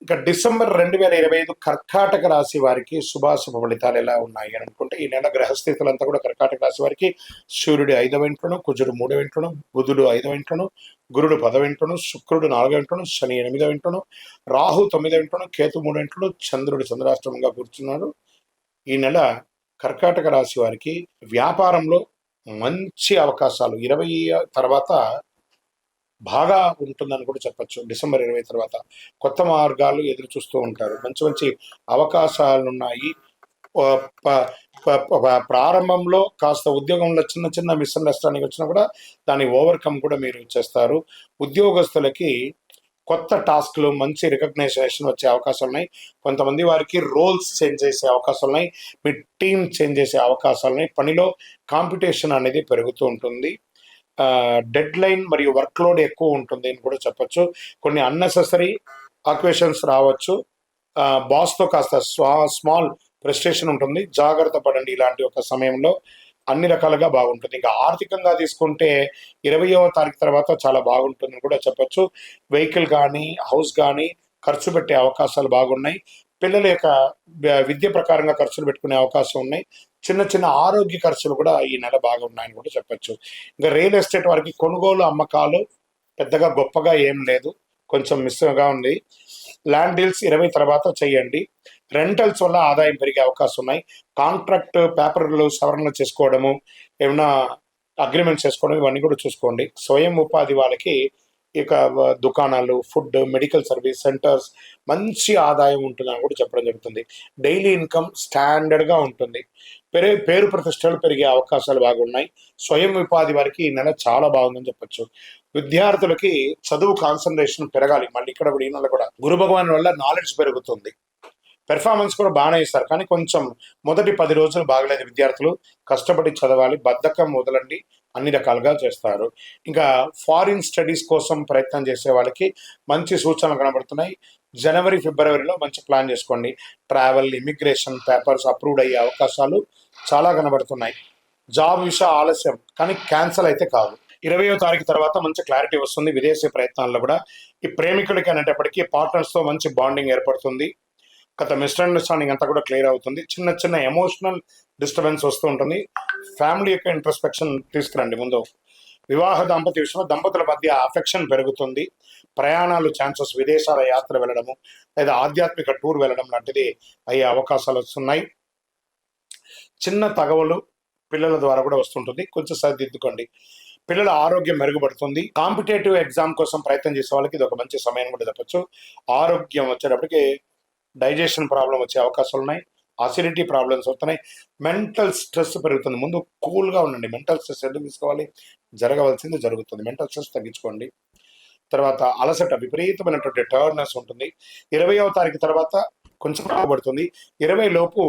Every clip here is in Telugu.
ఇక డిసెంబర్ 2025 కర్కాటక రాశి వారికి శుభాశుభ ఫలితాలు ఎలా ఉన్నాయి అని అనుకుంటే, ఈ నెల గ్రహస్థితులంతా కూడా కర్కాటక రాశి వారికి సూర్యుడు 5వ ఇంట్లోను, కుజుడు 3వ ఇంట్లోను, బుధుడు 5వ ఇంట్లోను, గురుడు 10వ ఇంట్లోను, శుక్రుడు 4వ ఇంట్లోను, శని 8వ ఇంట్లోను, రాహు 9వ ఇంట్లోను, కేతు 3వ ఇంట్లోను, చంద్రుడు చంద్రాష్టమంగా కూర్చున్నాడు. ఈ నెల కర్కాటక రాశి వారికి వ్యాపారంలో మంచి అవకాశాలు 20 తర్వాత బాగా ఉంటుందని కూడా చెప్పచ్చు. డిసెంబర్ 20 తర్వాత కొత్త మార్గాలు ఎదురు చూస్తూ ఉంటారు. మంచి మంచి అవకాశాలు ఉన్నాయి. ప్రారంభంలో కాస్త ఉద్యోగంలో చిన్న చిన్న మిస్అండర్స్టాండింగ్ వచ్చినా కూడా దాన్ని ఓవర్కమ్ కూడా మీరు చేస్తారు. ఉద్యోగస్తులకి కొత్త టాస్క్లు, మంచి రికగ్నైజేషన్ వచ్చే అవకాశాలు ఉన్నాయి. కొంతమంది వారికి రోల్స్ చేంజ్ చేసే అవకాశాలు ఉన్నాయి. మీ టీం చేంజ్ చేసే అవకాశాలు ఉన్నాయి. పనిలో కాంపిటీషన్ అనేది పెరుగుతూ ఉంటుంది. డెడ్ లైన్ మరియు వర్క్ లోడ్ ఎక్కువ ఉంటుంది అని కూడా చెప్పచ్చు. కొన్ని అన్నెసెసరీ ఆక్యుపేషన్స్ రావచ్చు. బాస్తో కాస్త స్మాల్ ఫ్రస్ట్రేషన్ ఉంటుంది. జాగ్రత్త పడండి ఇలాంటి ఒక సమయంలో. అన్ని రకాలుగా బాగుంటుంది. ఇంకా ఆర్థికంగా తీసుకుంటే 20వ తారీఖు తర్వాత చాలా బాగుంటుందని కూడా చెప్పచ్చు. వెహికల్ కానీ హౌస్ కానీ ఖర్చు పెట్టే అవకాశాలు బాగున్నాయి. పిల్లల యొక్క విద్య ప్రకారంగా ఖర్చులు పెట్టుకునే అవకాశం ఉన్నాయి. చిన్న చిన్న ఆరోగ్య ఖర్చులు కూడా ఈ నెల బాగున్నాయని కూడా చెప్పచ్చు. ఇంకా రియల్ ఎస్టేట్ వారికి కొనుగోలు అమ్మకాలు పెద్దగా గొప్పగా ఏం లేదు, కొంచెం మిస్గా ఉంది. ల్యాండ్ డీల్స్ 20 తర్వాత చేయండి. రెంటల్స్ వల్ల ఆదాయం పెరిగే అవకాశం ఉన్నాయి. కాంట్రాక్ట్ పేపర్లు సవరణలు చేసుకోవడము, ఏమైనా అగ్రిమెంట్ చేసుకోవడం, ఇవన్నీ కూడా చూసుకోండి. స్వయం ఉపాధి వాళ్ళకి ఇక దుకాణాలు, ఫుడ్, మెడికల్ సర్వీస్ సెంటర్స్ మంచి ఆదాయం ఉంటుందని కూడా చెప్పడం జరుగుతుంది. డైలీ ఇన్కమ్ స్టాండర్డ్గా ఉంటుంది. పేరు ప్రతిష్టలు పెరిగే అవకాశాలు బాగున్నాయి. స్వయం ఉపాధి వారికి ఈ నెల చాలా బాగుందని చెప్పచ్చు. విద్యార్థులకి చదువు కాన్సన్ట్రేషన్ పెరగాలి. మళ్ళీ ఇక్కడ కూడా ఈ నెల కూడా గురు భగవాన్ వల్ల నాలెడ్జ్ పెరుగుతుంది. పెర్ఫార్మెన్స్ కూడా బాగానే ఇస్తారు, కానీ కొంచెం మొదటి 10 రోజులు బాగలేదు. విద్యార్థులు కష్టపడి చదవాలి, బద్ధకం వదలండి, అన్ని రకాలుగా చేస్తారు. ఇంకా ఫారిన్ స్టడీస్ కోసం ప్రయత్నం చేసే వాళ్ళకి మంచి సూచనలు కనబడుతున్నాయి. జనవరి, ఫిబ్రవరిలో మంచి ప్లాన్ చేసుకోండి. ట్రావెల్, ఇమిగ్రేషన్ పేపర్స్ అప్రూవ్డ్ అయ్యే అవకాశాలు చాలా కనబడుతున్నాయి. జాబ్ విషయం ఆలస్యం, కానీ క్యాన్సల్ అయితే కాదు. 20వ తారీఖు తర్వాత మంచి క్లారిటీ వస్తుంది. విదేశీ ప్రయత్నాల్లో కూడా ఈ ప్రేమికులకి అనేటప్పటికీ పార్ట్నర్స్తో మంచి బాండింగ్ ఏర్పడుతుంది. గత మిస్అండర్స్టాండింగ్ అంతా కూడా క్లియర్ అవుతుంది. చిన్న చిన్న ఎమోషనల్ డిస్టర్బెన్స్ వస్తూ ఉంటుంది. ఫ్యామిలీ యొక్క ఇంట్రస్పెక్షన్ తీసుకురండి ముందు. వివాహ దాంపత్య విషయంలో దంపతుల మధ్య అఫెక్షన్ పెరుగుతుంది. ప్రయాణాలు ఛాన్సెస్, విదేశాల యాత్ర వెళ్ళడము లేదా ఆధ్యాత్మిక టూర్ వెళ్ళడం లాంటిది అయ్యే అవకాశాలు వస్తున్నాయి. చిన్న తగవలు పిల్లల ద్వారా కూడా వస్తుంటుంది, కొంచెం సరిదిద్దుకోండి. పిల్లల ఆరోగ్యం మెరుగుపడుతుంది. కాంపిటేటివ్ ఎగ్జామ్ కోసం ప్రయత్నం చేసే వాళ్ళకి ఇది ఒక మంచి సమయం కూడా చెప్పచ్చు. ఆరోగ్యం వచ్చేటప్పటికి డైజెషన్ ప్రాబ్లం వచ్చే అవకాశాలు ఉన్నాయి. అసిడిటీ ప్రాబ్లమ్స్ వస్తున్నాయి. మెంటల్ స్ట్రెస్ పెరుగుతుంది. ముందు కూల్గా ఉండండి. మెంటల్ స్ట్రెస్ ఎందుకు తీసుకోవాలి? జరగవలసింది జరుగుతుంది. మెంటల్ స్ట్రెస్ తగ్గించుకోండి. తర్వాత అలసట, విపరీతమైనటువంటి టర్డ్నెస్ ఉంటుంది. 20వ తారీఖు తర్వాత కొంచెం రాబడుతుంది. 20 లోపు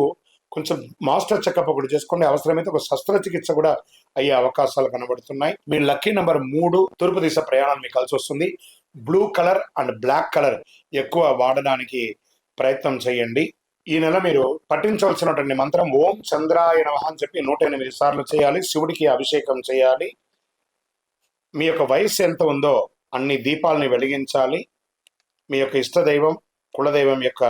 కొంచెం మాస్టర్ చెకప్ ఒకటి చేసుకోండి. అవసరమైతే ఒక శస్త్రచికిత్స కూడా అయ్యే అవకాశాలు కనబడుతున్నాయి. మీ లక్కీ నెంబర్ 3, తూర్పు దిశ ప్రయాణం మీకు కలిసి వస్తుంది. Blue colour and black colour ఎక్కువ వాడడానికి ప్రయత్నం చేయండి. ఈ నెల మీరు పఠించవలసినటువంటి మంత్రం ఓం చంద్రాయ నమః అని చెప్పి 108 సార్లు చేయాలి. శివుడికి అభిషేకం చేయాలి. మీ యొక్క వయస్సు ఎంత ఉందో అన్ని దీపాలని వెలిగించాలి. మీ యొక్క ఇష్టదైవం, కులదైవం యొక్క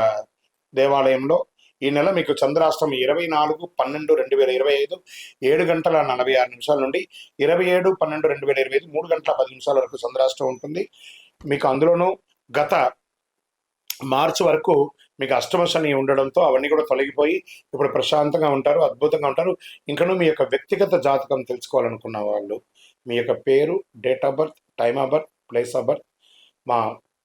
దేవాలయంలో. ఈ నెల మీకు చంద్రాష్టమి 24/12/2025 7:46 నుండి 27/12/2025 3:10 వరకు చంద్రాష్టమి ఉంటుంది. మీకు అందులోనూ గత మార్చి వరకు మీకు అష్టమ శని ఉండడంతో అవన్నీ కూడా తొలగిపోయి ఇప్పుడు ప్రశాంతంగా ఉంటారు, అద్భుతంగా ఉంటారు. ఇంకనూ మీ యొక్క వ్యక్తిగత జాతకం తెలుసుకోవాలనుకున్న వాళ్ళు మీ యొక్క పేరు, date of birth, time of birth, place of birth మా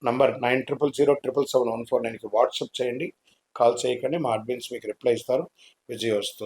నంబర్ 9000077714 వాట్సాప్ చేయండి. కాల్ చేయకండి, మా అడ్మిన్స్ మీకు రిప్లై ఇస్తారు. విజయోస్తు.